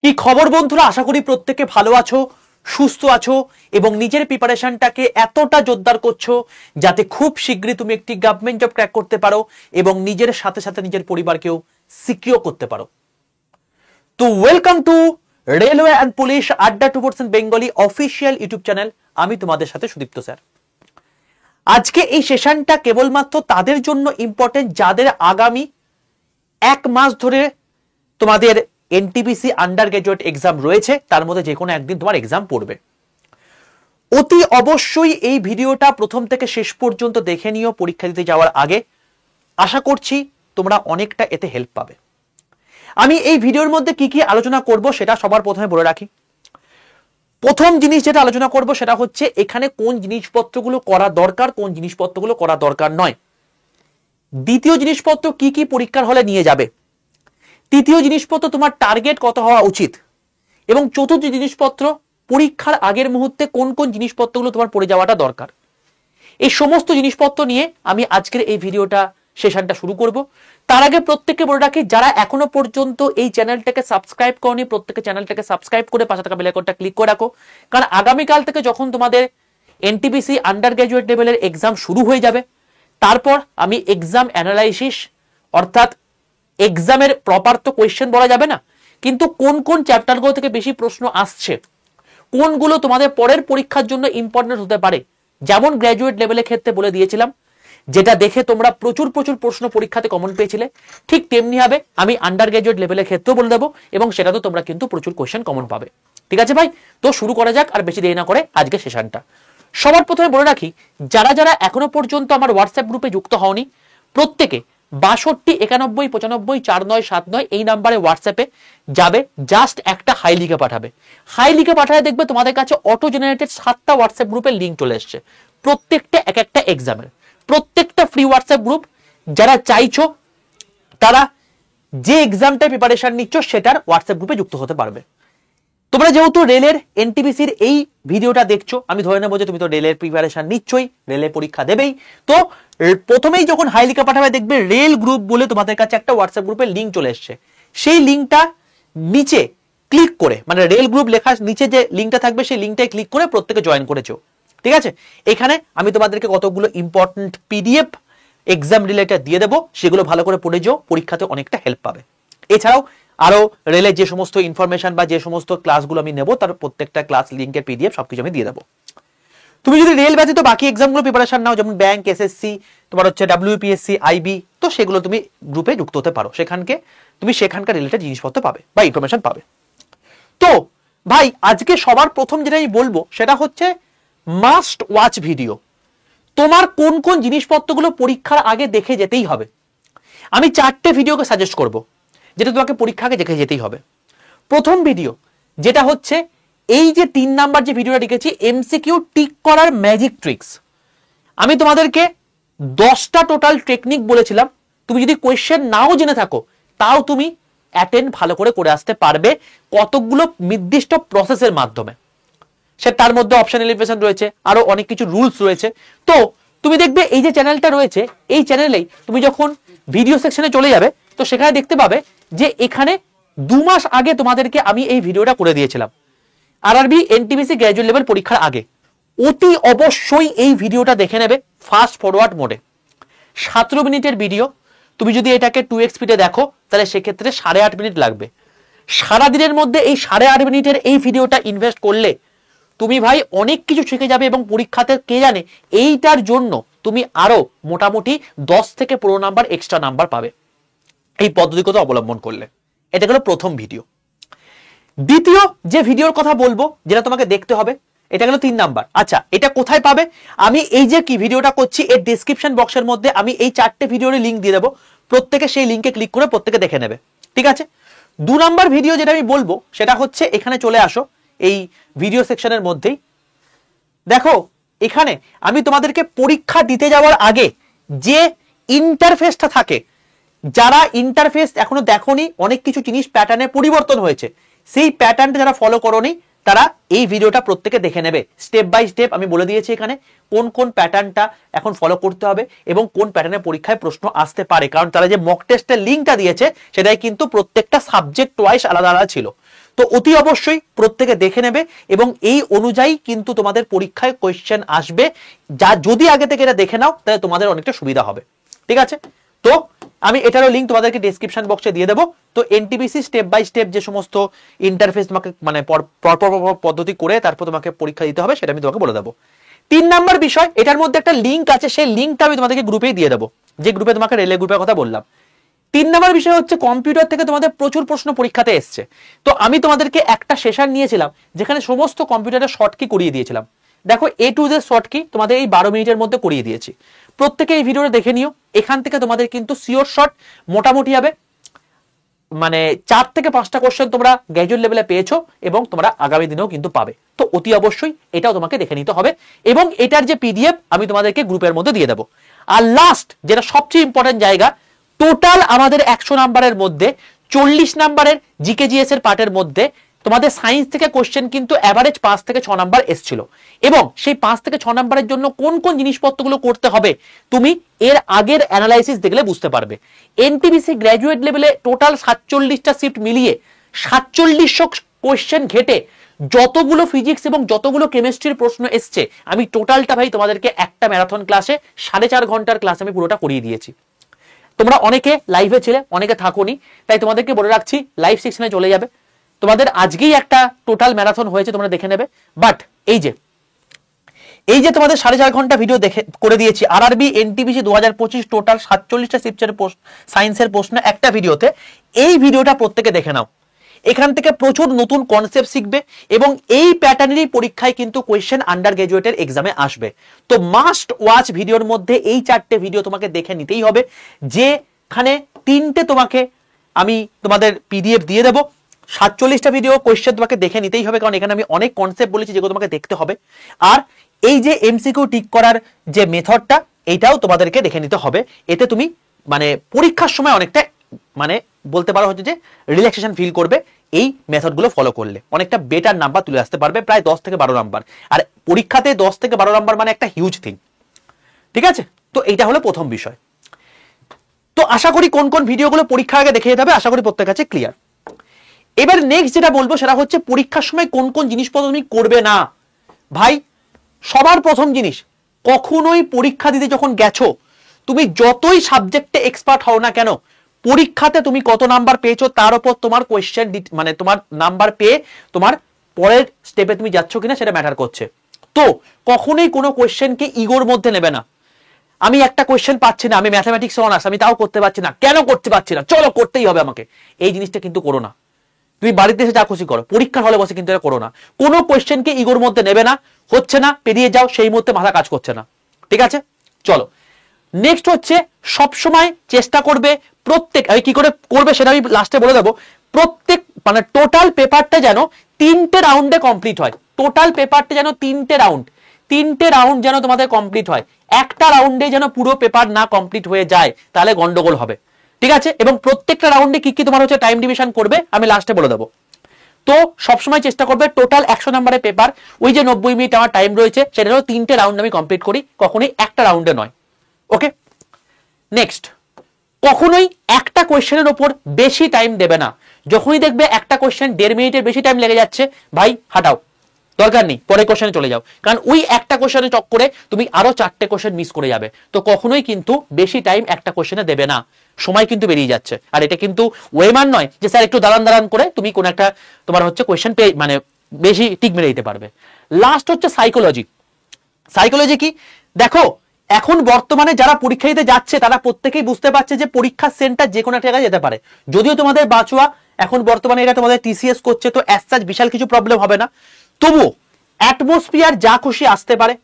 কি খবর বন্ধুরা, আশা করি প্রত্যেকে ভালো আছো, সুস্থ আছো এবং নিজের প্রিপারেশনটাকে এতটা জোরদার করছো যাতে খুব শীঘ্রই তুমি একটি গভর্নমেন্ট জব ক্র্যাক করতে পারো এবং নিজের সাথে সাথে নিজের পরিবারকেও সিকিউর করতে পারো। তো welcome to railway and police আড্ডা 2% বেঙ্গলি অফিসিয়াল ইউটিউব চ্যানেল। আমি তোমাদের সাথে সুদীপ্ত স্যার। আজকে এই সেশনটা কেবলমাত্র তাদের জন্য ইম্পর্টেন্ট যাদের আগামী এক মাস ধরে তোমাদের এনটিপিসি আন্ডার গ্রাজুয়েট এক্সাম রয়েছে, তার মধ্যে যে কোনো একদিন তোমার এক্সাম পড়বে। অতি অবশ্যই এই ভিডিওটা প্রথম থেকে শেষ পর্যন্ত দেখে নিও পরীক্ষা দিতে যাওয়ার আগে। আশা করছি তোমরা অনেকটা এতে হেল্প পাবে। আমি এই ভিডিওর মধ্যে কি কি আলোচনা করব সেটা সবার প্রথমে বলে রাখি। প্রথম জিনিস যেটা আলোচনা করব সেটা হচ্ছে এখানে কোন জিনিসপত্রগুলো করা দরকার, কোন জিনিসপত্রগুলো করা দরকার নয়। দ্বিতীয় জিনিসপত্র কি কি পরীক্ষার হলে নিয়ে যাবে। তৃতীয় জিনিসপত্র তোমার টার্গেট কত হওয়া উচিত। এবং চতুর্থ জিনিসপত্র পরীক্ষার আগের মুহূর্তে কোন কোন জিনিসপত্রগুলো তোমার পড়ে যাওয়াটা দরকার। এই সমস্ত জিনিসপত্র নিয়ে আমি আজকের এই ভিডিওটা সেশনটা শুরু করব। তার আগে প্রত্যেককে বলে রাখি, যারা এখনো পর্যন্ত এই চ্যানেলটাকে সাবস্ক্রাইব করনি প্রত্যেকে চ্যানেলটাকে সাবস্ক্রাইব করে পাশে থাকা বেল আইকনটা ক্লিক করে রাখো, কারণ আগামীকাল থেকে যখন তোমাদের এনটিপিসি আন্ডার গ্রাজুয়েট লেভেলের এক্সাম শুরু হয়ে যাবে, তারপর আমি এক্সাম অ্যানালাইসিস অর্থাৎ এক্সামের প্রপার তো কোয়েশ্চেন বলা যাবে না, কিন্তু কোন কোন চ্যাপ্টারগুলো থেকে বেশি প্রশ্ন আসছে, কোনগুলো তোমাদের পরের পরীক্ষার জন্য ইম্পর্টেন্ট হতে পারে, যেমন গ্র্যাজুয়েট লেভেলের ক্ষেত্রে বলে দিয়েছিলাম যেটা দেখে তোমরা প্রচুর প্রশ্ন পরীক্ষাতে কমন পেয়েছিলে, ঠিক তেমনি হবে আমি আন্ডার গ্র্যাজুয়েট লেভেলের ক্ষেত্রেও বলে দেবো এবং সেটাতেও তোমরা কিন্তু প্রচুর কোয়েশ্চেন কমন পাবে। ঠিক আছে ভাই, তো শুরু করা যাক আর বেশি দেরি না করে আজকে সেশনটা। সবার প্রথমে বলে রাখি, যারা যারা এখনো পর্যন্ত আমার হোয়াটসঅ্যাপ গ্রুপে যুক্ত হওনি প্রত্যেকে 62 91 95 4979 এই নাম্বারে হোয়াটসঅ্যাপে যাবে, জাস্ট একটা হাই লিখে পাঠাবে। হাই লিখে পাঠালে দেখবে তোমাদের কাছে অটো জেনারেটেড 7টা হোয়াটসঅ্যাপ গ্রুপের লিঙ্ক চলে এসছে, প্রত্যেকটা এক একটা এক্সামের, প্রত্যেকটা ফ্রি হোয়াটসঅ্যাপ গ্রুপ। যারা চাইছো তারা যে এক্সামটায় প্রিপারেশন নিচ্ছ সেটার হোয়াটসঅ্যাপ গ্রুপে যুক্ত হতে পারবে। তোমরা যেহেতু রেলের এনটিপিসির এই ভিডিওটা দেখছো, আমি ধরে নেবো যে তুমি তো রেলের প্রিপারেশন নিচ্ছই, রেলের পরীক্ষা দেবেই। তো প্রথমেই যখন হাই লিখে পাঠাবে দেখবে রেল গ্রুপ বলে তোমাদের কাছে একটা হোয়াটসঅ্যাপ গ্রুপের লিঙ্ক চলে এসছে। সেই লিঙ্কটা নিচে ক্লিক করে, মানে রেল গ্রুপ লেখা নিচে যে লিঙ্কটা থাকবে সেই লিঙ্কটায় ক্লিক করে প্রত্যেকে জয়েন করেছো। ঠিক আছে, এখানে আমি তোমাদেরকে কতগুলো ইম্পর্টেন্ট পিডিএফ এক্সাম রিলেটেড দিয়ে দেবো, সেগুলো ভালো করে পড়ে যাও, পরীক্ষাতে অনেকটা হেল্প পাবে। এছাড়াও আরো রেলের যে সমস্ত ইনফরমেশন বা যে সমস্ত ক্লাসগুলো আমি নেবো তার প্রত্যেকটা ক্লাস লিঙ্কের পিডিএফ সবকিছু আমি দিয়ে দেবো। তুমি যদি রেল ব্যতীত বাকি এক্সামগুলো প্রিপারেশন নাও, যেমন ব্যাংক, এসএসসি, তোমার হচ্ছে ডাব্লিউপিএসসি, আইবি, তো সেগুলো তুমি গ্রুপে যুক্ত হতে পারো, তুমি সেখানকার রিলেটেড জিনিসপত্র পাবে বা ইনফরমেশন পাবে। তো ভাই আজকে সবার প্রথম যেটা আমি বলবো সেটা হচ্ছে মাস্ট ওয়াচ ভিডিও। তোমার কোন কোন জিনিসপত্রগুলো পরীক্ষার আগে দেখে যেতেই হবে। আমি 4টে ভিডিওকে সাজেস্ট করব যেটা তোমাকে পরীক্ষাকে দেখে যেতেই হবে। প্রথম ভিডিও যেটা হচ্ছে এই যে 3 নাম্বার যে ভিডিওটা লিখেছি, এমসিকিউ টিক করার ম্যাজিক ট্রিক্স। আমি তোমাদেরকে 10টা টোটাল টেকনিক বলেছিলাম, তুমি যদি কোয়েশ্চেন নাও জেনে থাকো তাও তুমি অ্যাটেন্ড ভালো করে আসতে পারবে কতগুলো নির্দিষ্ট প্রসেসের মাধ্যমে। সে তার মধ্যে অপশন এলিভেশন রয়েছে, আরো অনেক কিছু রুলস রয়েছে। তো তুমি দেখবে এই যে চ্যানেলটা রয়েছে, এই চ্যানেলেই তুমি যখন ভিডিও সেকশনে চলে যাবে তো সেখানে দেখতে পাবে যে এখানে 2 মাস আগে তোমাদেরকে আমি এই ভিডিওটা করে দিয়েছিলাম আরআরবি এনটিপিসি গ্র্যাজুয়েট লেভেল পরীক্ষার আগে। অতি অবশ্যই এই ভিডিওটা দেখে নেবে ফাস্ট ফরওয়ার্ড মোডে। 17 মিনিটের ভিডিও, তুমি যদি এটাকে 2x স্পিডে দেখো তাহলে সেক্ষেত্রে 8.5 মিনিট লাগবে। সারাদিনের মধ্যে এই 8.5 মিনিটের এই ভিডিওটা ইনভেস্ট করলে তুমি ভাই অনেক কিছু শিখে যাবে এবং পরীক্ষাতে কে জানে এইটার জন্য তুমি আরো মোটামুটি 10 থেকে 15 নাম্বার এক্সট্রা নাম্বার পাবে এই পদ্ধতিগত অবলম্বন করলে। এটা হলো প্রথম ভিডিও। দ্বিতীয় যে ভিডিওর কথা বলবো যেটা তোমাকে দেখতে হবে, এটা হলো 3 নাম্বার। আচ্ছা, এটা কোথায় পাবে? আমি এই যে কি ভিডিওটা করছি এর ডেসক্রিপশন বক্সের মধ্যে আমি এই 4টে ভিডিওর লিঙ্ক দিয়ে দেবো, প্রত্যেকে সেই লিঙ্কে ক্লিক করে প্রত্যেকে দেখে নেবে। ঠিক আছে, 2 নাম্বার ভিডিও যেটা আমি বলবো সেটা হচ্ছে এখানে চলে আসো এই ভিডিও সেকশনের মধ্যেই। দেখো এখানে আমি তোমাদেরকে পরীক্ষা দিতে যাওয়ার আগে যে ইন্টারফেসটা থাকে, যারা ইন্টারফেস এখনো দেখোনি, অনেক কিছু জিনিস প্যাটার্নে পরিবর্তন হয়েছে, সেই প্যাটার্নটা যারা ফলো করোনি তারা এই ভিডিওটা প্রত্যেকে দেখে নেবে। স্টেপ বাই স্টেপ আমি বলে দিয়েছি এখানে কোন কোন প্যাটার্নটা এখন ফলো করতে হবে এবং কোন প্যাটার্নে পরীক্ষায় প্রশ্ন আসতে পারে, কারণ তারা যে মক টেস্টের লিঙ্কটা দিয়েছে সেটাই কিন্তু প্রত্যেকটা সাবজেক্ট ওয়াইজ আলাদা আলাদা ছিল। তো অতি অবশ্যই প্রত্যেকে দেখে নেবে এবং এই অনুযায়ী কিন্তু তোমাদের পরীক্ষায় কোয়েশ্চেন আসবে। যা যদি আগে থেকে এটা দেখে নাও তাহলে তোমাদের অনেকটা সুবিধা হবে। ঠিক আছে, তো আমি এটারও লিঙ্ক তোমাদেরকে ডেসক্রিপশন বক্সে দিয়ে দেবো। তো এনটিপিসি স্টেপ বাই স্টেপ যে সমস্ত ইন্টারফেস তোমাকে মানে পরপর পদ্ধতি করে তারপর তোমাকে পরীক্ষা দিতে হবে সেটা আমি তোমাকে বলে দেবো। 3 নাম্বার বিষয়, এটার মধ্যে একটা লিঙ্ক আছে, সেই লিঙ্কটা আমি তোমাদেরকে গ্রুপেই দিয়ে দেবো, যে গ্রুপে তোমাকে রেলে গ্রুপের কথা বললাম। 3 নাম্বার বিষয় হচ্ছে কম্পিউটার থেকে তোমাদের প্রচুর প্রশ্ন পরীক্ষাতে এসছে। তো আমি তোমাদেরকে একটা সেশন নিয়েছিলাম যেখানে সমস্ত কম্পিউটারের শর্ট কি করিয়ে দিয়েছিলাম। দেখো A to Z শর্ট কি তোমাদের এই 12 মিনিটের মধ্যে করিয়ে দিয়েছি। প্রত্যেকে এই ভিডিওটা দেখে নিও। এখান থেকে তোমাদের কিন্তু সিওর শর্ট মোটামুটি হবে মানে 4 থেকে 5টা কোশ্চেন তোমরা গ্র্যাজুয়েট লেভেলে পেয়েছো এবং তোমরা আগামী দিনেও কিন্তু পাবে। তো অতি অবশ্যই এটাও তোমাকে দেখে নিতে হবে এবং এটার যে পিডিএফ আমি তোমাদেরকে গ্রুপের মধ্যে দিয়ে দেবো। আর লাস্ট যেটা সবচেয়ে ইম্পর্টেন্ট জায়গা, টোটাল আমাদের 100 নাম্বারের মধ্যে 40 নাম্বারের জিকেজিএস এর পার্টের মধ্যে তোমাদের সায়েন্স থেকে কোশ্চেন কিন্তু এভারেজ 5 থেকে 6 নাম্বার এসেছিল এবং সেই 5 থেকে 6 নাম্বারের জন্য কোন কোন জিনিসপত্রগুলো করতে হবে তুমি এর আগের অ্যানালাইসিস দেখলে বুঝতে পারবে। এনটিপিসি গ্র্যাজুয়েট লেভেলে টোটাল 47টা শিফট মিলিয়ে 4700 কোশ্চেন ঘেটে যতগুলো ফিজিক্স এবং যতগুলো কেমিস্ট্রির প্রশ্ন এসছে আমি টোটালটা ভাই তোমাদেরকে একটা ম্যারাথন ক্লাসে 4.5 ঘন্টার ক্লাস আমি পুরোটা করিয়ে দিয়েছি। তোমরা অনেকে লাইভে ছিলে, অনেকে থাকোনি, তাই তোমাদেরকে বলে রাখছি লাইভ সেকশনে চলে যাবে। তোমাদের আজকেই একটা টোটাল ম্যারাথন হয়েছে, তোমরা দেখে নেবে। বাট এই যে তোমাদের 4.5 ঘন্টা ভিডিও দেখে করে দিয়েছি আরআরবি এনটিপিসি 2025 টোটাল 47টা শিফটের সায়েন্সের প্রশ্ন একটা ভিডিওতে, এই ভিডিওটা প্রত্যেকে দেখে নাও। এখান থেকে প্রচুর নতুন কনসেপ্ট শিখবে এবং এই প্যাটার্নেরই পরীক্ষায় কিন্তু কোয়েশ্চেন আন্ডার গ্র্যাজুয়েটের এক্সামে আসবে। তো মাস্ট ওয়াচ ভিডিওর মধ্যে এই 4টে ভিডিও তোমাকে দেখে নিতেই হবে, যেখানে 3টে তোমাকে আমি তোমাদের পিডিএফ দিয়ে দেবো। 47টা ভিডিও কোয়েশ্চেন তোমাকে দেখে নিতেই হবে, কারণ এখানে আমি অনেক কনসেপ্ট বলেছি যেগুলো তোমাকে দেখতে হবে। আর এই যে এমসিকিউ টিক করার যে মেথডটা এইটাও তোমাদেরকে দেখে নিতে হবে। এতে তুমি মানে পরীক্ষার সময় অনেকটা মানে বলতে পারো হচ্ছে যে রিল্যাক্সেশন ফিল করবে। এই মেথডগুলো ফলো করলে অনেকটা বেটার নাম্বার তুলে আসতে পারবে, প্রায় 10 থেকে 12 নাম্বার। আর পরীক্ষাতে 10 থেকে 12 নাম্বার মানে একটা হিউজ থিং। ঠিক আছে, তো এইটা হলো প্রথম বিষয়। তো আশা করি কোন কোন ভিডিওগুলো পরীক্ষার আগে দেখে যেতে হবে আশা করি প্রত্যেকের কাছে ক্লিয়ার। এবার নেক্সট যেটা বলবো সেটা হচ্ছে পরীক্ষার সময় কোন কোন জিনিসপত্র তুমি করবে না। ভাই সবার প্রথম জিনিস, কখনোই পরীক্ষা দিতে যখন গেছো তুমি যতই সাবজেক্টে এক্সপার্ট হও না কেন, পরীক্ষাতে তুমি কত নাম্বার পেয়েছো তার উপর তোমার কোয়েশ্চেন মানে তোমার নাম্বার পেয়ে তোমার পরের স্টেপে তুমি যাচ্ছ কিনা সেটা ম্যাটার করছে। তো কখনোই কোনো কোয়েশ্চেনকে ইগোর মধ্যে নেবে না। আমি একটা কোয়েশ্চেন পাচ্ছি না, আমি ম্যাথমেটিক্স অনার্স, আমি তাও করতে পারছি না, কেন করতে পারছি না, চলো করতেই হবে আমাকে, এই জিনিসটা কিন্তু করো না। তুমি বাড়িতে এসে যা খুশি করো, পরীক্ষার হলে বসে কিন্তু এটা করো না। কোনো কোয়েশ্চেনকে ইগোর মধ্যে নেবে না, হচ্ছে না পেরিয়ে যাও, সেই মুহূর্তে মাথা কাজ করছে না। ঠিক আছে, চলো নেক্সট হচ্ছে সবসময় চেষ্টা করবে প্রত্যেক কি করে করবে সেটা আমি লাস্টে বলে দেবো। প্রত্যেক মানে টোটাল পেপারটা যেন 3টে রাউন্ডে কমপ্লিট হয়। টোটাল পেপারটা যেন 3টে রাউন্ড যেন তোমাদের কমপ্লিট হয়। একটা রাউন্ডে যেন পুরো পেপার না কমপ্লিট হয়ে যায়, তাহলে গন্ডগোল হবে। ঠিক আছে, এবং প্রত্যেকটা রাউন্ডে কি কি তোমার হচ্ছে টাইম ডিভিশন করবে আমি লাস্টে বলে দেবো। তো সবসময় চেষ্টা করবে টোটাল 100 নম্বরের পেপার, ওই যে 90 মিনিট আমার টাইম রয়েছে সেটা হলো 3টে রাউন্ড আমি কমপ্লিট করি, কখনোই একটা রাউন্ডে নয়। ওকে, নেক্সট, কখনোই একটা কোয়েশ্চেনের উপর বেশি টাইম দেবে না। যখনই দেখবে একটা কোয়েশ্চেন 1.5 মিনিটের বেশি টাইম লেগে যাচ্ছে, ভাই হাঁটাও, দরকার নেই, পরের কোয়েশ্চেনে চলে যাও। কারণ ওই একটা কোয়েশ্চেনে চক্করে তুমি আরো 4টে কোয়েশ্চেন মিস করে যাবে। তো কখনোই কিন্তু বেশি টাইম একটা কোয়েশ্চেনে দেবে না, সময় কিন্তু বেরিয়ে যাচ্ছে। আর এটা কিন্তু ওয়েমান নয় যে স্যার একটু দাঁড়ান করে তুমি কোন একটা তোমার হচ্ছে কোয়েশ্চেন পেয়ে মানে বেশি টিক মেরে দিতে পারবে। লাস্ট হচ্ছে সাইকোলজি কি, দেখো এখন বর্তমানে যারা পরীক্ষা দিতে যাচ্ছে তারা প্রত্যেকেই বুঝতে পারছে যে পরীক্ষার সেন্টার যে কোনো একটা জায়গায় যেতে পারে। যদিও তোমাদের বাঁচুয়া এখন বর্তমানে এটা তোমাদের টিসিএস করছে, তো অ্যাজ সাচ বিশাল কিছু প্রবলেম হবে না। তবু অ্যাটমসফিয়ার যা খুশি আসতে পারে।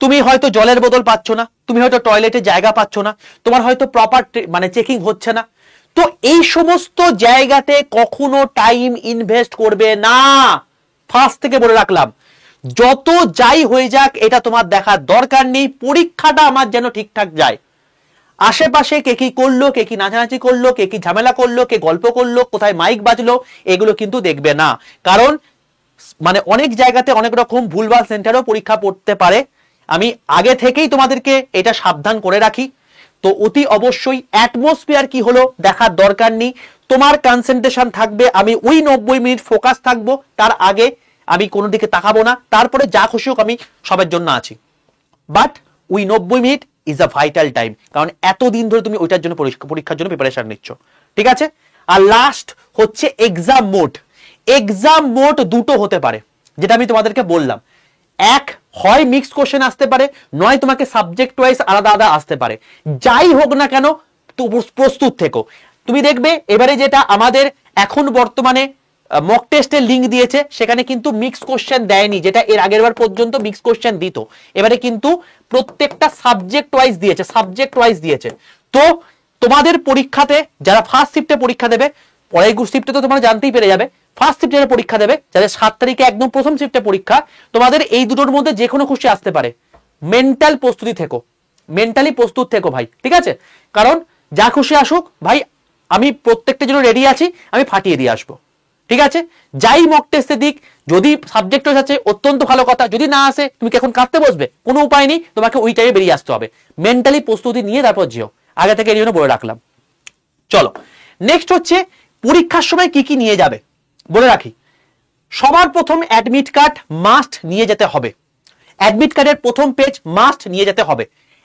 তুমি হয়তো জলের বোতল পাচ্ছ না, তুমি হয়তো টয়লেটের জায়গা পাচ্ছ না, তোমার হয়তো প্রপার মানে চেকিং হচ্ছে না। তো এই সমস্ত জায়গাতে কখনো টাইম ইনভেস্ট করবে না। ফার্স্ট থেকে বলে রাখলাম, যত যাই হয়ে যাক এটা তোমার দেখার দরকার নেই, পরীক্ষাটা আমার যেন ঠিকঠাক যায়। আশেপাশে কে কি করলো, কে কি নাচানাচি করলো, কে কি ঝামেলা করলো, কে গল্প করলো, কোথায় মাইক বাজলো, এগুলো কিন্তু দেখবে না। কারণ মানে অনেক জায়গাতে অনেক রকম ভুলভাল সেন্টারও পরীক্ষা পড়তে পারে, আমি আগে থেকেই তোমাদেরকে এটা সাবধান করে রাখি। তো অতি অবশ্যই অ্যাটমসফিয়ার কি হলো দেখার দরকার নেই, তোমার কনসেন্ট্রেশন থাকবে, আমি ওই 90 মিনিট ফোকাস থাকবো, তার আগে আমি কোনো দিকে তাকাবো না, তারপরে যা খুশি হোক আমি সবার জন্য আছি। বাট ওই 90 minute is a vital time, কারণ এতদিন ধরে তুমি ওইটার জন্য পরীক্ষার জন্য প্রিপারেশন নিচ্ছ, ঠিক আছে। আর লাস্ট হচ্ছে এক্সাম মোড। এক্সাম মোড দুটো হতে পারে, যেটা আমি তোমাদেরকে বললাম। এক, হয় মিক্স কোশ্চেন আসতে পারে, নয় তোমাকে সাবজেক্ট ওয়াইজ আলাদা আলাদা আসতে পারে। যাই হোক না কেন প্রস্তুত থেকো। তুমি দেখবে এবারে যেটা আমাদের এখন বর্তমানে মক টেস্টের লিঙ্ক দিয়েছে, সেখানে কিন্তু মিক্স কোশ্চেন দেয়নি, যেটা এর আগের বার পর্যন্ত মিক্স কোশ্চেন দিত। এবারে কিন্তু প্রত্যেকটা সাবজেক্ট ওয়াইজ দিয়েছে, সাবজেক্ট ওয়াইজ দিয়েছে। তো তোমাদের পরীক্ষাতে যারা ফার্স্ট শিফটে পরীক্ষা দেবে, পরের শিফটে তো তোমরা জানতেই পেরে যাবে, ফার্স্ট শিফটে যারা পরীক্ষা দেবে, যাদের 7 তারিখে একদম প্রথম শিফটে পরীক্ষা, তোমাদের এই দুটোর মধ্যে যে কোনো খুশি আসতে পারে। মেন্টাল প্রস্তুতি থেকো, মেন্টালি প্রস্তুত থেকো ভাই, ঠিক আছে। কারণ যা খুশি আসুক ভাই, আমি প্রত্যেকটা জন্য রেডি আছি, আমি ফাটিয়ে দিয়ে আসবো, ঠিক আছে। যাই মক টেস্টে দিক, যদি সাবজেক্ট ওয়াইজ আছে অত্যন্ত ভালো কথা, যদি না আসে তুমি কি এখন কাঁদতে বসবে? কোনো উপায় নেই, তোমাকে ওই টাইমে বেরিয়ে আসতে হবে। মেন্টালি প্রস্তুতি নিয়ে তারপর যেও, আগে থেকে এই জন্য বলে রাখলাম। চলো নেক্সট হচ্ছে পরীক্ষার সময় কি কি নিয়ে যাবে বলে রাখি। সবার প্রথম অ্যাডমিট কার্ড মাস্ট নিয়ে যেতে হবে। অ্যাডমিট কার্ডের প্রথম পেজ মাস্ট নিয়ে যেতে হবে।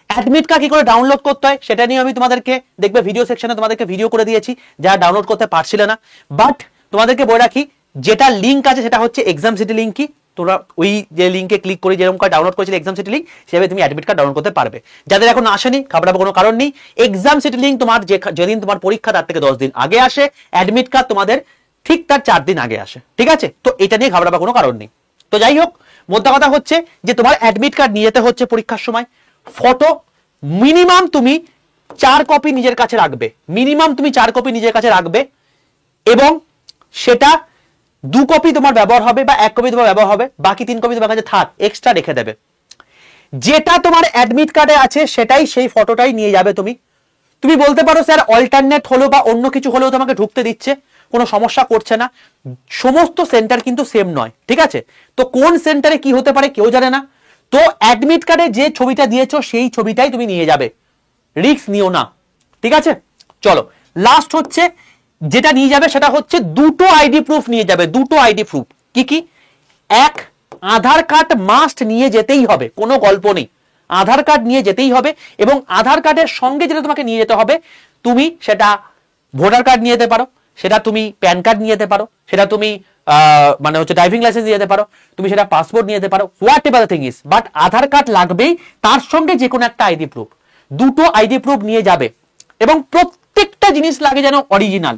অ্যাডমিট কার্ড কি করে ডাউনলোড করতে হয় সেটা নিয়ে আমি তোমাদেরকে দেখবে ভিডিও সেকশনে তোমাদেরকে ভিডিও করে দিয়েছি, যারা ডাউনলোড করতে পারছিলে না। বাট তোমাদেরকে বলে রাখি, যেটা লিঙ্ক আছে সেটা হচ্ছে এক্সাম সিটি লিঙ্ক। কি তোমরা ওই যে লিঙ্কে ক্লিক করে যেরকম কার্ড ডাউনলোড করেছিলে এক্সাম সিটি লিঙ্ক, সেভাবে তুমি অ্যাডমিট কার্ড ডাউনলোড করতে পারবে। যাদের এখন আসেনি ঘাবড়াবার কোনো কারণ নেই। এক্সাম সিটি লিঙ্ক তোমার যেদিন তোমার পরীক্ষা তার থেকে 10 দিন আগে আসে, অ্যাডমিট কার্ড তোমাদের ঠিক তার 4 দিন আগে আসে, ঠিক আছে। তো এটা নিয়ে ঘাবড়াবার কোনো কারণ নেই। তো যাই হোক, মোদ্দা কথা হচ্ছে যে তোমার অ্যাডমিট কার্ড নিয়ে যেতে হচ্ছে পরীক্ষার সময়। ফটো মিনিমাম তুমি 4 কপি নিজের কাছে রাখবে, মিনিমাম তুমি 4 কপি নিজের কাছে রাখবে, এবং সেটা 2 কপি তোমার ব্যবহার হবে বা 1 কপি তোমার ব্যবহার হবে, বাকি 3 কপি তোমার কাছে থাক, এক্সট্রা রেখে দেবে। যেটা তোমার অ্যাডমিট কার্ডে আছে সেটাই, সেই ফটোটাই নিয়ে যাবে তুমি। তুমি বলতে পারো স্যার অল্টারনেট হলো বা অন্য কিছু হলেও তোমাকে ঢুকতে দিচ্ছে, কোনো সমস্যা করছে না। সমস্ত সেন্টার কিন্তু সেম নয়, ঠিক আছে। তো কোন সেন্টারে কি হতে পারে কেউ জানে না। তো অ্যাডমিট কার্ডে যে ছবিটা দিয়েছো সেই ছবিটাই তুমি নিয়ে যাবে, রিস্ক নিও না, ঠিক আছে। চলো লাস্ট হচ্ছে যেটা নিয়ে যাবে সেটা হচ্ছে 2টো আইডি প্রুফ নিয়ে যাবে। 2টো আইডি প্রুফ কি কি? এক, আধার কার্ড মাস্ট নিয়ে যেতেই হবে, কোনো গল্প নেই, আধার কার্ড নিয়ে যেতেই হবে। এবং আধার কার্ডের সঙ্গে যেটা তোমাকে নিয়ে যেতে হবে, তুমি সেটা ভোটার কার্ড নিয়ে যেতে পারো, সেটা তুমি প্যান কার্ড নিয়ে যেতে পারো, সেটা তুমি মানে হচ্ছে ড্রাইভিং লাইসেন্স নিয়ে যেতে পারো, তুমি সেটা পাসপোর্ট নিয়ে যেতে পারো, what ever thing is, but Aadhaar card লাগবেই, তার সঙ্গে যে কোনো একটা আইডি প্রুফ। 2টো আইডি প্রুফ নিয়ে যাবে, এবং প্রত্যেকটা জিনিস লাগে যেন অরিজিনাল,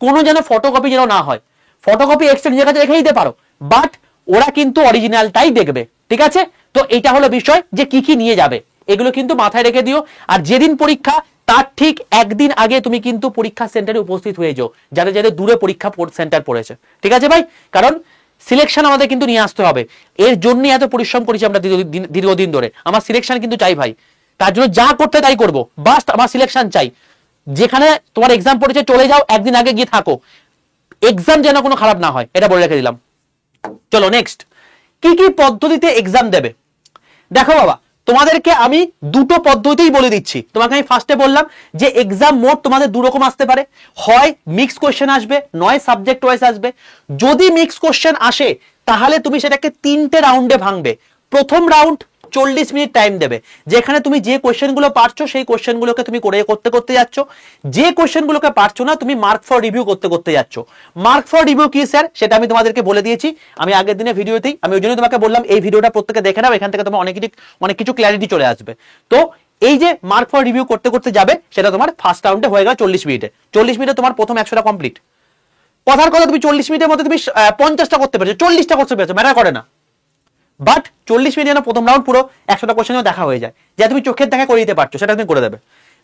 কোনো যেন ফটোকপি যেন না হয়। ফটোকপি এক্সট্রা নিজের কাছে রেখে দিতে পারো, বাট ওরা কিন্তু অরিজিনালটাই দেখবে, ঠিক আছে। তো এটা হলো বিষয় যে কি কি নিয়ে যাবে, এগুলো কিন্তু মাথায় রেখে দিও। আর যেদিন পরীক্ষা তার ঠিক একদিন আগে তুমি কিন্তু পরীক্ষা সেন্টারে উপস্থিত হয়ে যাও, যাদের যাদের দূরে পরীক্ষা সেন্টার পড়েছে, ঠিক আছে ভাই। কারণ সিলেকশন আমাদের কিন্তু নিয়ে আসতে হবে, এর জন্যই এত পরিশ্রম করেছি আমরা দীর্ঘদিন ধরে। আমার সিলেকশন কিন্তু চাই ভাই, তার জন্য যা করতে তাই করবো, বাস্ট আমার সিলেকশন চাই। যেখানে তোমার এক্সাম পড়েছে চলে যাও, একদিন আগে গিয়ে থাকো, এক্সাম যেন কোনো খারাপ না হয়, এটা বলে রেখে দিলাম। চলো নেক্সট, কি কি পদ্ধতিতে এক্সাম দেবে। দেখো বাবা, তোমাদেরকে আমি 2টো পদ্ধতিই বলে দিচ্ছি। তোমাকে আমি ফার্স্টে বললাম যে এক্সাম মোড তোমাদের 2 রকম আসতে পারে, হয় মিক্স কোশ্চেন আসবে, নয় সাবজেক্ট ওয়াইজ আসবে। যদি মিক্স কোশ্চেন আসে তাহলে তুমি সেটাকে 3টে রাউন্ডে ভাঙবে। প্রথম রাউন্ড 40 মিনিট টাইম দেবে, যেখানে তুমি যে কোশ্চেনগুলো পারছো সেই কোশ্চেনগুলোকে তুমি করতে করতে যাচ্ছ, যে কোশ্চেনগুলোকে পারছো না তুমি মার্ক ফর রিভিউ করতে যাচ্ছ। মার্ক ফর রিভিউ কি স্যার, সেটা আমি তোমাদেরকে বলে দিয়েছি আমি আগের দিনের ভিডিওতেই। আমি ওই জন্য তোমাকে বললাম এই ভিডিওটা প্রত্যেকে দেখে নাও, এখান থেকে তোমার অনেক কিছু ক্ল্যারিটি চলে আসবে। তো এই যে মার্ক ফর রিভিউ করতে করতে যাবে, সেটা তোমার ফার্স্ট রাউন্ডে হয়ে গেল 40 মিনিটে। 40 মিনিটে তোমার প্রথম 100টা কমপ্লিট। কথার কথা, তুমি 40 মিনিটের মধ্যে তুমি 50টা করতে পেরেছো, 40টা করতে পেরেছো, ম্যাটার করে না। বাট 40 মিনিট যেন প্রথম রাউন্ড পুরো 100টা কোশ্চেন দেখা হয়ে যায়, যা তুমি চোখের দেখা করে দিতে পারছো, সেটা তুমি করে দেবে।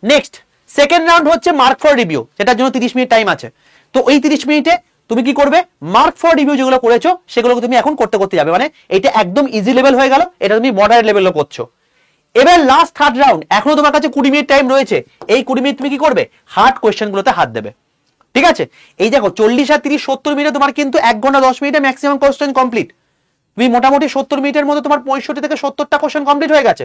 নেক্সট সেকেন্ড রাউন্ড হচ্ছে মার্ক ফর রিভিউ, সেটার জন্য 30 মিনিট টাইম আছে। তো এই 30 মিনিটে তুমি কি করবে, মার্ক ফর রিভিউ যেগুলো করেছো সেগুলোকে তুমি এখন করতে যাবে। মানে এটা একদম ইজি লেভেল হয়ে গেল, এটা তুমি মডারেট লেভেলও করছো। এবার লাস্ট থার্ড রাউন্ড, এখনো তোমার কাছে 20 মিনিট টাইম রয়েছে। এই 20 মিনিট তুমি কি করবে, হার্ড কোশ্চেন গুলোতে হাত দেবে, ঠিক আছে। এই দেখো 40 আর 30 70 মিনিটে তোমার কিন্তু 1 ঘন্টা 10 মিনিটে ম্যাক্সিমাম কোশ্চেন কমপ্লিট। তুমি মোটামুটি 70 মিনিটের মধ্যে তোমার 65 থেকে 70টা কোশ্চেন কমপ্লিট হয়ে গেছে,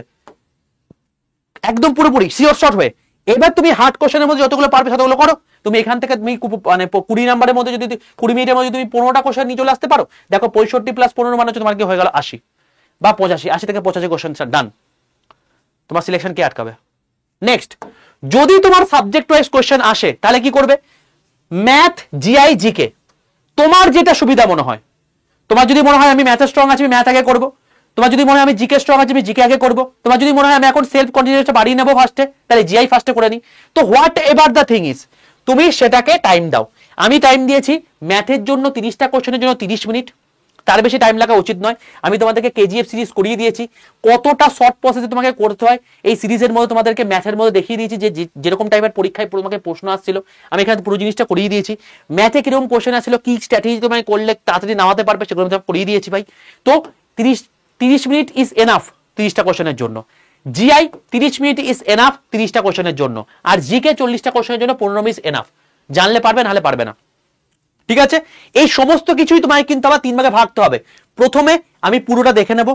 একদম পুরোপুরি সিওর শট হয়ে। এবার তুমি হার্ড কোশ্চেনের মধ্যে যতগুলো পারবে ততগুলো করো। তুমি এখান থেকে তুমি মানে 20 নাম্বারের মধ্যে যদি 20 মিনিটের মধ্যে তুমি 15টা কোশ্চেন নিয়ে চলে আসতে পারো, দেখো 65 প্লাস 15 মানে হচ্ছে তোমার কি হয়ে গেল 80 বা 85, 80 থেকে 85 কোশ্চেন ডান, তোমার সিলেকশন কে আটকাবে? নেক্সট, যদি তোমার সাবজেক্ট ওয়াইজ কোশ্চেন আসে তাহলে কি করবে? ম্যাথ, জিআই, জিকে, তোমার যেটা সুবিধা মনে হয়। তোমার যদি মনে হয় আমি ম্যাথে স্ট্রং আছি, আমি ম্যাথ আগে করবো। তোমার যদি মনে হয় আমি জিকে স্ট্রং আছি, আমি জিকে আগে করবো। তোমার যদি মনে হয় আমি এখন সেলফ কনফিডেন্সটা বাড়িয়ে নেবো ফার্স্টে, তাহলে জিআই ফার্স্টে করে নিই। তো what ever the thing is, তুমি সেটাকে টাইম দাও। আমি টাইম দিয়েছি ম্যাথের জন্য 30টা কোশ্চেনের জন্য 30 মিনিট, তার বেশি টাইম লাগা উচিত নয়। আমি তোমাদেরকে কেজিএফ সিরিজ করিয়ে দিয়েছি, কতটা শর্ট প্রসেসে তোমাকে করতে হয় এই সিরিজের মধ্যে তোমাদেরকে ম্যাথের মধ্যে দেখিয়ে দিয়েছি, যে যেরকম টাইপের পরীক্ষায় তোমাকে প্রশ্ন আসছিল আমি এখানে পুরো জিনিসটা করিয়ে দিয়েছি। ম্যাথে কিরকম কোশ্চেন আসছিল, কি স্ট্র্যাটেজি তোমাকে করলে তাড়াতাড়ি নামাতে পারবে সেগুলো আমি করিয়ে দিয়েছি ভাই। তো 30 মিনিট ইজ এনাফ 30টা কোশ্চেনের জন্য। জিআই 30 মিনিট ইজ এনাফ 30টা কোশ্চেনের জন্য। আর জিকে 40টা কোশ্চেনের জন্য 15 মিনিট এনাফ। জানলে পারবে, নাহলে পারবে না। ঠিক আছে, এই সমস্ত কিছুই তোমায় কিন্তু আবার 3 ভাগে ভাগতে হবে। প্রথমে আমি পুরোটা দেখে নেব,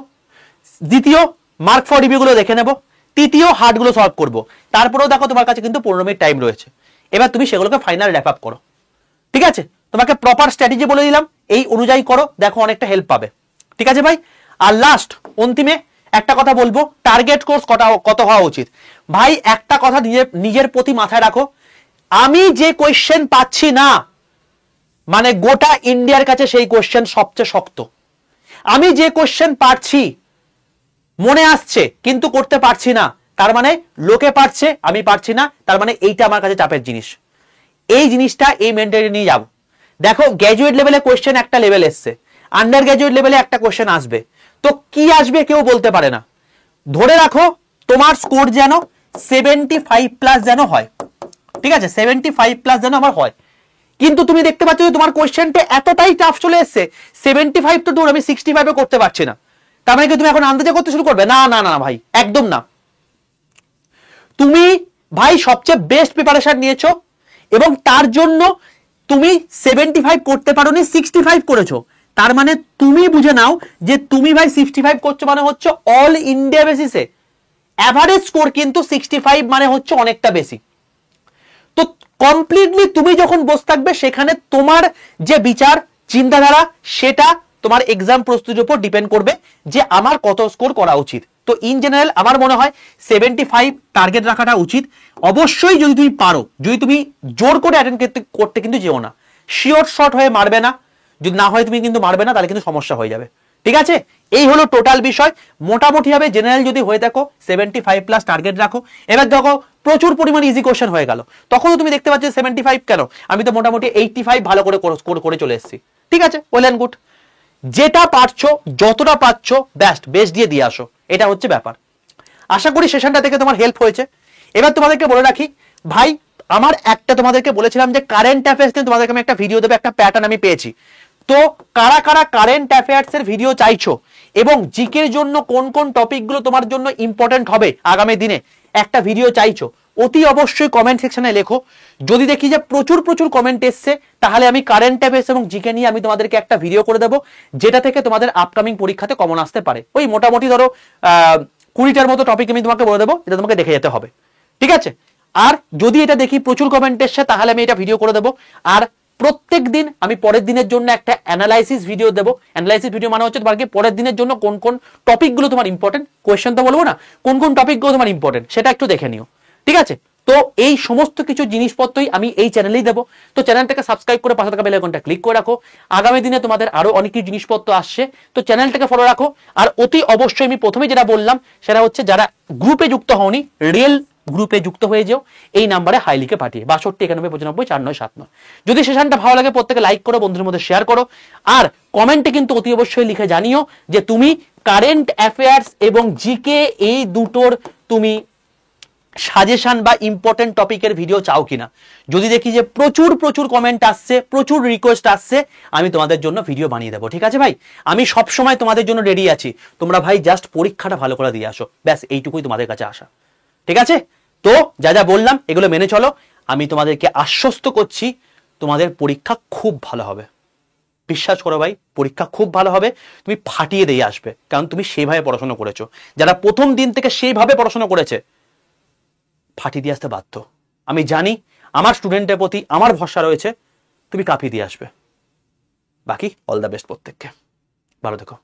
দ্বিতীয় মার্ক ফর রিভিউ গুলো দেখে নেব, তৃতীয় হার্ড গুলো সলভ করব। তারপরেও দেখো তোমার কাছে কিন্তু 15 মিনিট টাইম রয়েছে। এবার তুমি সেগুলোকে ফাইনাল র্যাপ আপ করো। ঠিক আছে, তোমাকে প্রপার স্ট্র্যাটেজি বলে দিলাম, এই অনুযায়ী করো, দেখো অনেকটা হেল্প পাবে। ঠিক আছে ভাই। আর লাস্ট অন্তিমে একটা কথা বলবো, টার্গেট কোর্স কত হওয়া উচিত। ভাই একটা কথা নিজের প্রতি মাথায় রাখো, আমি যে কোয়েশ্চেন পাচ্ছি না মানে গোটা ইন্ডিয়ার কাছে সেই কোশ্চেন সবচেয়ে শক্ত। আমি যে কোশ্চেন পারছি, মনে আসছে কিন্তু করতে পারছি না, তার মানে লোকে পারছে আমি পারছি না, তার মানে এইটা আমার কাছে চাপের জিনিস। এই জিনিসটা এই মেন্টালিটি নিয়ে যাব। দেখো গ্র্যাজুয়েট লেভেলে কোশ্চেন একটা লেভেল এসছে, আন্ডার গ্র্যাজুয়েট লেভেলে একটা কোশ্চেন আসবে, তো কি আসবে কেউ বলতে পারে না। ধরে রাখো তোমার স্কোর যেন 75 প্লাস যেন হয়। ঠিক আছে, 75 প্লাস যেন আমার হয়। কিন্তু তুমি দেখতে পাচ্ছ যে তোমার কোশ্চেনটা এতটাই টাফ চলে এসছে, 75 তো দূর, আমি 65 করতে পারছি না। তার মানে কি তুমি এখন আন্দাজে করতে শুরু করবে? না না না ভাই, একদম না। তুমি ভাই সবচেয়ে বেস্ট প্রিপারেশন নিয়েছো এবং তার জন্য তুমি 75 করতে পারোনি, 65 করেছো। তার মানে তুমি বুঝে নাও যে তুমি ভাই 65 করছো মানে হচ্ছে অল ইন্ডিয়া বেসিসে অ্যাভারেজ স্কোর কিন্তু 65 মানে হচ্ছে অনেকটা বেশি। তো কমপ্লিটলি তুমি যখন বসে থাকবে সেখানে তোমার যে বিচার চিন্তাধারা সেটা তোমার এক্সাম প্রস্তুতির উপর ডিপেন্ড করবে যে আমার কত স্কোর করা উচিত। তো ইন জেনারেল আমার মনে হয় 75 টার্গেট রাখাটা উচিত। অবশ্যই যদি তুমি পারো, যদি তুমি জোর করে অ্যাটেন্ড করতে কিন্তু যেও না, শিওর শর্ট হয়ে মারবে না, যদি না হয় তুমি কিন্তু মারবে না, তাহলে কিন্তু সমস্যা হয়ে যাবে। ঠিক আছে, এই হলো টোটাল বিষয়। মোটামুটি ভাবে জেনারেল যদি হয়ে থাকো 75 প্লাস টার্গেট রাখো। এবার দেখো প্রচুর পরিমাণে ইজি কোশ্চেন হয়ে গেল, তখন তুমি দেখতে পাচ্ছ 75 কেন, আমি তো মোটামুটি 85 ভালো করে স্কোর করে চলে এসেছি। ঠিক আছে, ওয়েল এন্ড গুড। যেটা পারছো যতটা পারছো বেস্ট দিয়ে আসো, এটা হচ্ছে ব্যাপার। আশা করি সেশনটা থেকে তোমার হেল্প হয়েছে। এবার তোমাদেরকে বলে রাখি ভাই, আমার একটা তোমাদেরকে বলেছিলাম যে কারেন্ট অ্যাফেয়ার্স নিয়ে তোমাদেরকে আমি একটা ভিডিও দেবো, একটা প্যাটার্ন আমি পেয়েছি। তো কারা কারা কারেন্ট অ্যাফেয়ার্স এর ভিডিও চাইছো এবং জিকের জন্য কোন কোন টপিকগুলো তোমার জন্য ইম্পর্টেন্ট হবে আগামী দিনে একটা ভিডিও চাইছো, অতি অবশ্যই কমেন্ট সেকশনে লেখো। যদি দেখি যে প্রচুর কমেন্ট এসছে, তাহলে আমি কারেন্ট অ্যাফেয়ার্স এবং জিকে নিয়ে আমি তোমাদেরকে একটা ভিডিও করে দেবো, যেটা থেকে তোমাদের আপকামিং পরীক্ষাতে কমন আসতে পারে। ওই মোটামুটি ধরো 20টার মতো টপিক আমি তোমাকে বলে দেবো, যেটা তোমাকে দেখে যেতে হবে। ঠিক আছে, আর যদি এটা দেখি প্রচুর কমেন্ট এসছে, তাহলে আমি এটা ভিডিও করে দেবো। আর প্রত্যেক দিন আমি পরের দিনের জন্য একটা অ্যানালাইসিস ভিডিও দেবো। অ্যানালাইসিস ভিডিও মানে হচ্ছে তোমাকে পরের দিনের জন্য কোন কোন টপিকগুলো তোমার ইম্পর্টেন্ট, কোয়েশ্চেন তো বলবো না, কোন কোন টপিকগুলো তোমার ইম্পর্টেন্ট সেটা একটু দেখে নিও। ঠিক আছে, তো এই সমস্ত কিছু জিনিসপত্রই আমি এই চ্যানেলেই দেবো। তো চ্যানেলটাকে সাবস্ক্রাইব করে পাশে থাকা বেল আইকনটা ক্লিক করে রাখো। আগামী দিনে তোমাদের আরো অনেক কিছু জিনিসপত্র আসছে, তো চ্যানেলটাকে ফলো রাখো। আর অতি অবশ্যই আমি প্রথমে যেটা বললাম সেটা হচ্ছে যারা গ্রুপে যুক্ত হওনি, রিয়েল গ্রুপে যুক্ত হয়ে যাও, এই নাম্বারে হাই লিখে পাঠিয়ে 62 91 95 4979। যদি সেশনটা ভালো লাগে প্রত্যেকে লাইক করো, বন্ধুদের মধ্যে শেয়ার করো। আর কমেন্টে কিন্তু অতি অবশ্যই লিখে জানিও যে তুমি কারেন্ট অ্যাফেয়ার্স এবং জিকে এই দুটোর তুমি সাজেশন বা ইম্পর্টেন্ট টপিকের ভিডিও চাও কিনা। যদি দেখি যে প্রচুর কমেন্ট আসছে, প্রচুর রিকোয়েস্ট আসছে, আমি তোমাদের জন্য ভিডিও বানিয়ে দেবো। ঠিক আছে ভাই, আমি সব সময় তোমাদের জন্য রেডি আছি। তোমরা ভাই জাস্ট পরীক্ষাটা ভালো করে দিয়ে আসো, ব্যাস এইটুকুই তোমাদের কাছে আসা। ঠিক আছে, তো যা যা বললাম এগুলো মেনে চলো। আমি তোমাদেরকে আশ্বস্ত করছি তোমাদের পরীক্ষা খুব ভালো হবে। বিশ্বাস করো ভাই, পরীক্ষা খুব ভালো হবে, তুমি ফাটিয়ে দিয়ে আসবে, কারণ তুমি সেইভাবে পড়াশোনা করেছো। যারা প্রথম দিন থেকে সেইভাবে পড়াশোনা করেছে ফাটিয়ে দিয়ে আসতে বাধ্য। আমি জানি আমার স্টুডেন্টের প্রতি আমার ভরসা রয়েছে, তুমি কাঁপিয়ে দিয়ে আসবে। বাকি অল দ্য বেস্ট প্রত্যেককে, ভালো থেকো।